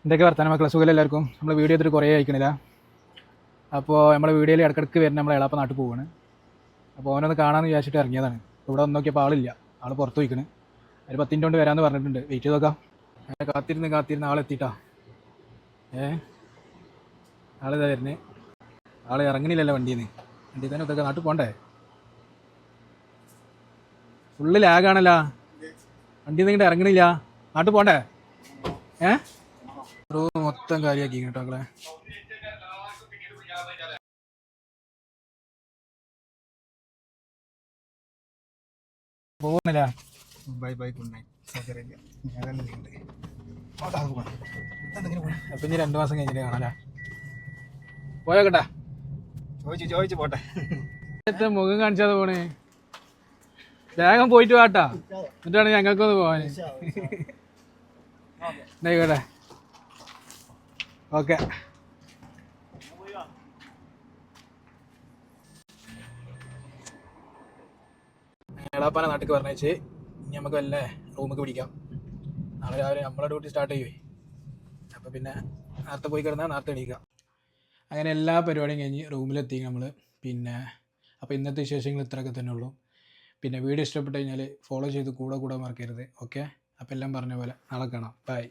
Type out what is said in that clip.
എന്തൊക്കെ വർത്താനം മക്കളെ സുഖം എല്ലാവർക്കും. നമ്മൾ വീഡിയോ എടുത്തിട്ട് കുറേ അയക്കണില്ല. അപ്പോൾ നമ്മുടെ വീഡിയോയിൽ ഇടക്കിടക്ക് വരുന്ന നമ്മളെ എളാപ്പ നാട്ടിൽ പോവാണ്. അപ്പോൾ ഓനൊന്ന് കാണാമെന്ന് വിചാരിച്ചിട്ട് ഇറങ്ങിയതാണ്. ഇവിടെ വന്ന് നോക്കിയപ്പോൾ ആളില്ല, ആൾ പുറത്ത് പോയിക്കണ്. ഒരു 10 മിനിറ്റ് കൊണ്ട് വരാമെന്ന് പറഞ്ഞിട്ടുണ്ട്. വെയിറ്റ് ചെയ്ത് നോക്കാം. അങ്ങനെ കാത്തിരുന്ന് ആളെത്തിയിട്ടാ. ആളിതാ വരുന്നത്. ആൾ ഇറങ്ങണില്ലല്ലോ വണ്ടിയിൽ നിന്ന്. വണ്ടിയിൽ തന്നെ ഇതൊക്കെ നാട്ടിൽ പോകണ്ടേ? ഫുള്ള് ലാഗാണല്ലോ, വണ്ടിയിൽ നിന്ന് ഇങ്ങോട്ട് ഇറങ്ങണില്ല. നാട്ടിൽ പോകണ്ടേ? മൊത്തം കാര്യമാക്കി കേട്ടോ മക്കളെ. പോകുന്നില്ല. Bye bye good night. അപ്പൊ ഇനി 2 മാസം കഴിഞ്ഞിട്ട് കാണാല്ലേ? പോയോക്കട്ടെ, ചോദിച്ചു പോട്ടെ. മുഖം കാണിച്ചാതെ പോണേ. വേഗം പോയിട്ട് വാട്ടാ, എന്നിട്ടാണ് ഞങ്ങൾക്കൊന്ന് പോവാന്. ആയിക്കോട്ടെ, ഓക്കെ. എളാപ്പാനെ നാട്ടിൽ പറഞ്ഞേച്ച് ഇനി നമുക്ക് വല്ല റൂമൊക്കെ പിടിക്കാം. നാളെ രാവിലെ നമ്മളെ ഡ്യൂട്ടി സ്റ്റാർട്ട് ചെയ്യുവേ. അപ്പോൾ പിന്നെ നേരത്തെ പോയി കിടന്നാൽ നേരത്തെ എണീക്കാം. അങ്ങനെ എല്ലാ പരിപാടിയും കഴിഞ്ഞ് റൂമിലെത്തി നമ്മൾ. പിന്നെ അപ്പോൾ ഇന്നത്തെ വിശേഷങ്ങൾ ഇത്രയൊക്കെ തന്നെ ഉള്ളൂ. പിന്നെ വീഡിയോ ഇഷ്ടപ്പെട്ട് കഴിഞ്ഞാൽ ഫോളോ ചെയ്ത് കൂടെ മറക്കരുത്. ഓക്കെ, അപ്പോൾ എല്ലാം പറഞ്ഞ പോലെ നാളെ കാണാം. ബൈ.